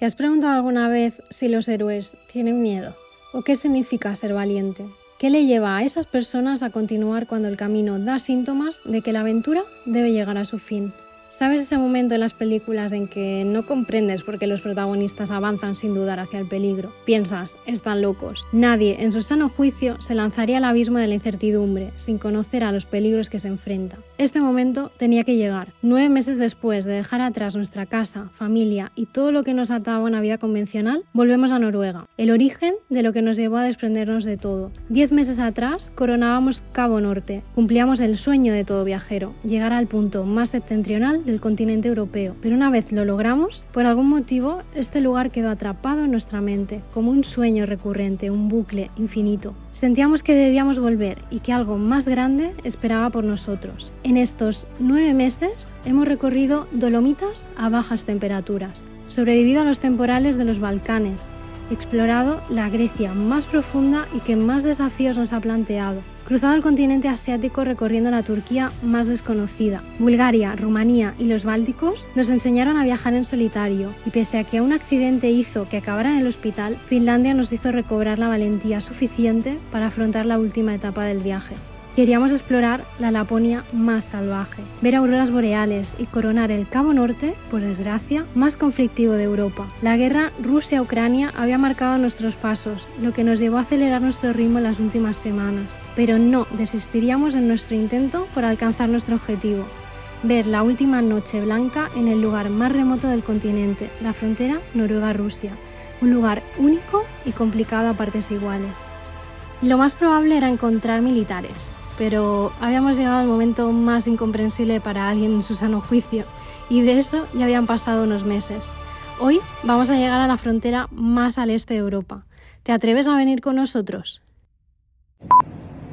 ¿Te has preguntado alguna vez si los héroes tienen miedo? ¿O qué significa ser valiente? ¿Qué le lleva a esas personas a continuar cuando el camino da síntomas de que la aventura debe llegar a su fin? ¿Sabes ese momento en las películas en que no comprendes por qué los protagonistas avanzan sin dudar hacia el peligro? Piensas, están locos. Nadie, en su sano juicio, se lanzaría al abismo de la incertidumbre, sin conocer a los peligros que se enfrenta. Este momento tenía que llegar. 9 meses después de dejar atrás nuestra casa, familia y todo lo que nos ataba a una vida convencional, volvemos a Noruega, el origen de lo que nos llevó a desprendernos de todo. 10 meses atrás coronábamos Cabo Norte, cumplíamos el sueño de todo viajero, llegar al punto más septentrional del continente europeo. Pero una vez lo logramos, por algún motivo, este lugar quedó atrapado en nuestra mente, como un sueño recurrente, un bucle infinito. Sentíamos que debíamos volver y que algo más grande esperaba por nosotros. En estos 9 meses hemos recorrido Dolomitas a bajas temperaturas, sobrevivido a los temporales de los Balcanes, explorado la Grecia más profunda y que más desafíos nos ha planteado, cruzado el continente asiático recorriendo la Turquía más desconocida. Bulgaria, Rumanía y los Bálticos nos enseñaron a viajar en solitario y pese a que un accidente hizo que acabara en el hospital, Finlandia nos hizo recobrar la valentía suficiente para afrontar la última etapa del viaje. Queríamos explorar la Laponia más salvaje, ver auroras boreales y coronar el Cabo Norte, por desgracia, más conflictivo de Europa. La guerra Rusia-Ucrania había marcado nuestros pasos, lo que nos llevó a acelerar nuestro ritmo en las últimas semanas. Pero no desistiríamos en nuestro intento por alcanzar nuestro objetivo: ver la última noche blanca en el lugar más remoto del continente, la frontera Noruega-Rusia, un lugar único y complicado a partes iguales. Lo más probable era encontrar militares, pero habíamos llegado al momento más incomprensible para alguien en su sano juicio, y de eso ya habían pasado unos meses. Hoy vamos a llegar a la frontera más al este de Europa. ¿Te atreves a venir con nosotros?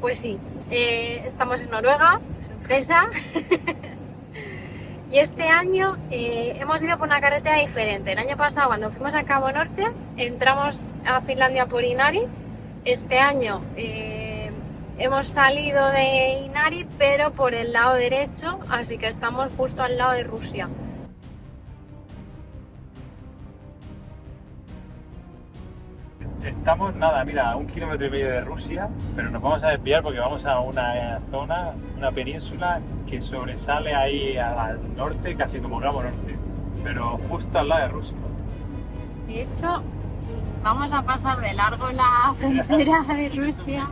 Pues sí, estamos en Noruega, sorpresa. Y este año hemos ido por una carretera diferente. El año pasado, cuando fuimos a Cabo Norte, entramos a Finlandia por Inari. Este año hemos salido de Inari, pero por el lado derecho, así que estamos justo al lado de Rusia. Estamos, nada, mira, a 1,5 kilómetros de Rusia, pero nos vamos a desviar porque vamos a una zona, una península que sobresale ahí al norte, casi como Cabo Norte, pero justo al lado de Rusia. De hecho, vamos a pasar de largo la frontera de Rusia.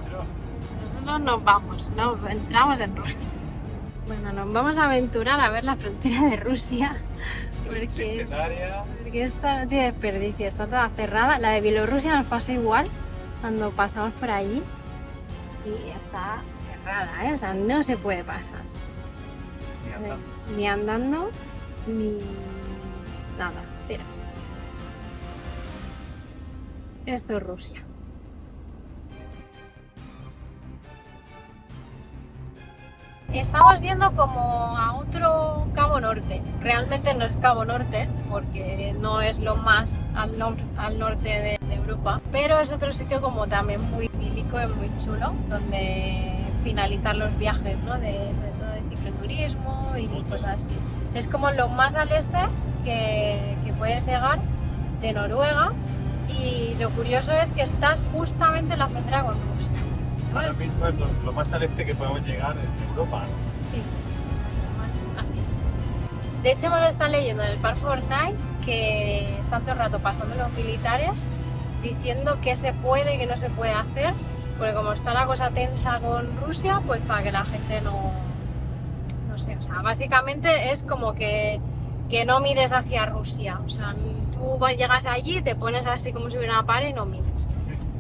Nosotros nos vamos, entramos en Rusia. Bueno, nos vamos a aventurar a ver la frontera de Rusia, porque esta no tiene desperdicio, está toda cerrada. La de Bielorrusia nos pasa igual cuando pasamos por allí y está cerrada, o sea, no se puede pasar. Ni andando, ni nada, cero. Esto es Rusia. Estamos yendo como a otro Cabo Norte. Realmente no es Cabo Norte, porque no es lo más al norte de Europa, pero es otro sitio como también muy idílico y muy chulo, donde finalizar los viajes, ¿no? Sobre todo de cicloturismo y cosas así. Es como lo más al este que puedes llegar de Noruega. Y lo curioso es que estás justamente en la frontera con Rusia. Ahora mismo es lo más al este que podemos llegar en Europa, ¿no? Sí, lo más al este. De hecho, hemos estado leyendo en el Park Fortnite que están todo el rato pasando los militares diciendo qué se puede y qué no se puede hacer, porque como está la cosa tensa con Rusia, pues para que la gente no sé, o sea, básicamente es como que no mires hacia Rusia, o sea, tú llegas allí, te pones así como si hubiera una pared y no mires,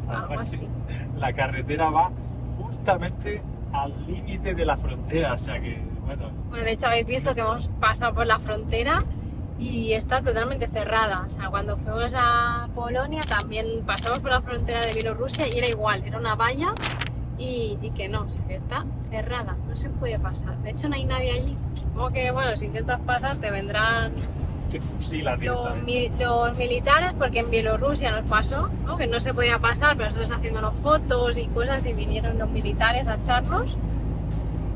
algo así. La carretera va justamente al límite de la frontera, o sea que, bueno... Bueno, de hecho habéis visto que hemos pasado por la frontera y está totalmente cerrada, o sea, cuando fuimos a Polonia también pasamos por la frontera de Bielorrusia y era igual, era una valla y que no, que está cerrada, no se puede pasar, de hecho no hay nadie allí. Supongo que, bueno, si intentas pasar te vendrán los militares, porque en Bielorrusia nos pasó, ¿no? Que no se podía pasar, pero nosotros haciéndonos fotos y cosas y vinieron los militares a echarnos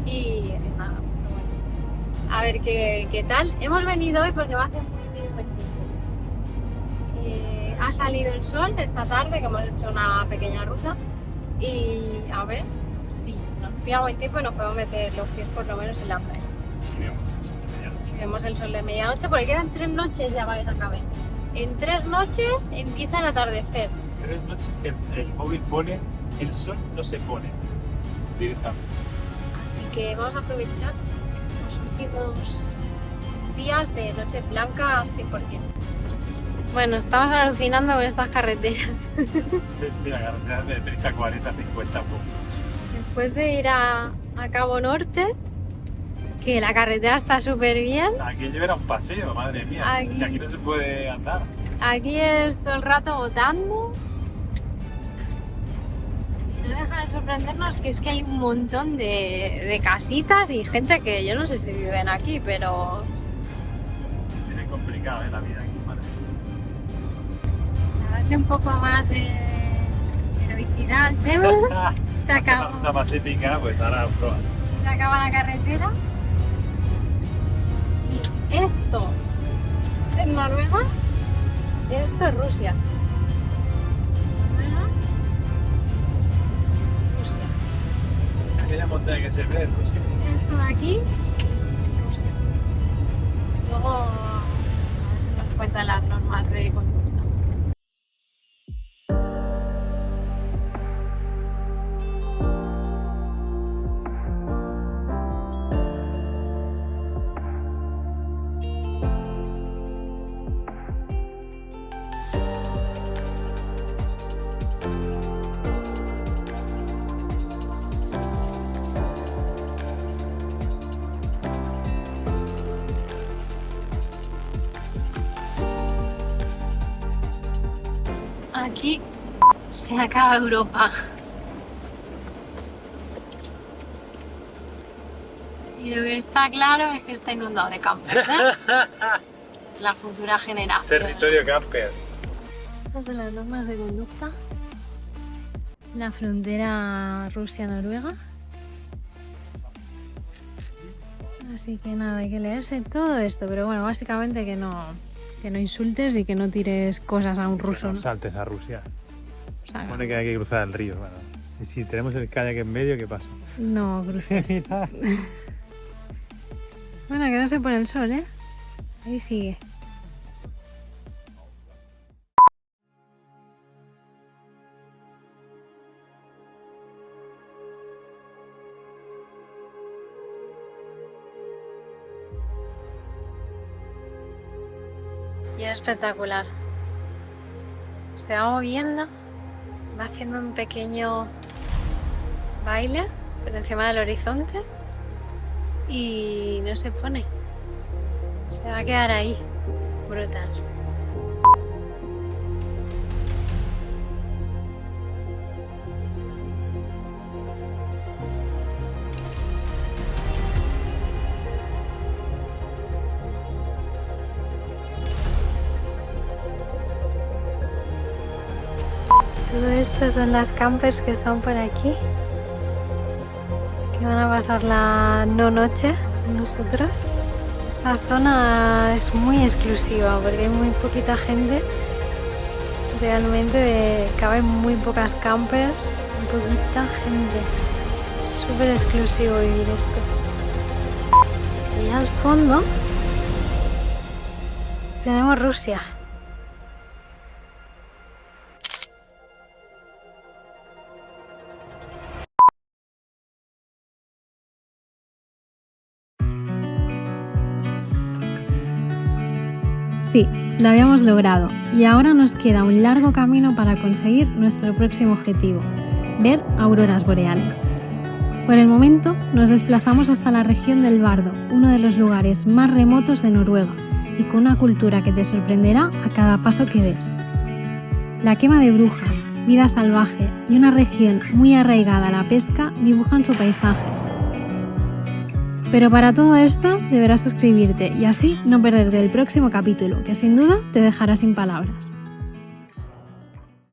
y nada, pero bueno. A ver qué tal. Hemos venido hoy porque va a hacer muy buen tiempo. Ha salido el sol esta tarde, que hemos hecho una pequeña ruta, y a ver si nos pilla buen tiempo y nos podemos meter los pies por lo menos en la playa. Si vemos el sol de medianoche, porque quedan 3 noches ya para que se acabe. En 3 noches empieza el atardecer. 3 noches que el móvil pone, el sol no se pone directamente. Así que vamos a aprovechar estos últimos días de noches blancas 100%. Bueno, estamos alucinando con estas carreteras. Sí, la carretera de 30, 40, 50 puntos. Después de ir a Cabo Norte, que la carretera está súper bien. Aquí era un paseo, madre mía. Aquí- Aquí no se puede andar. Aquí es todo el rato botando. Y no deja de sorprendernos que es que hay un montón de casitas y gente que yo no sé si viven aquí, pero Tiene complicado la vida aquí, madre mía. a darle un poco más de heroicidad al tema, se acaba. Una más épica, pues ahora prueba. Se acaba la carretera. Y esto es Noruega, esto es Rusia. Noruega, Rusia. Aquella montaña que se ve en Rusia. Esto de aquí, Rusia. Luego a ver si nos cuentan las normas de conducta. Aquí se acaba Europa. Y lo que está claro es que está inundado de campos, ¿eh? La futura generación. Territorio camper. Estas son las normas de conducta. La frontera Rusia-Noruega. Así que nada, hay que leerse todo esto. Pero bueno, básicamente que no insultes y que no tires cosas a un ruso, No ¿no? saltes a Rusia. O sea, Supone que hay que cruzar el río. Bueno. Y si tenemos el kayak en medio, ¿qué pasa? no cruces. Mira. Bueno, que no se pone el sol, ¿eh? Ahí sigue. Y es espectacular. Se va moviendo, va haciendo un pequeño baile por encima del horizonte y no se pone. Se va a quedar ahí. Brutal. Todo esto son las campers que están por aquí, que van a pasar la no noche con nosotros. Esta zona es muy exclusiva porque hay muy poquita gente. Realmente caben muy pocas campers, muy poquita gente. Es súper exclusivo vivir esto. Y al fondo tenemos Rusia. Sí, lo habíamos logrado y ahora nos queda un largo camino para conseguir nuestro próximo objetivo, ver auroras boreales. Por el momento nos desplazamos hasta la región del Bardo, uno de los lugares más remotos de Noruega y con una cultura que te sorprenderá a cada paso que des. La quema de brujas, vida salvaje y una región muy arraigada a la pesca dibujan su paisaje. Pero para todo esto deberás suscribirte y así no perderte el próximo capítulo, que sin duda te dejará sin palabras.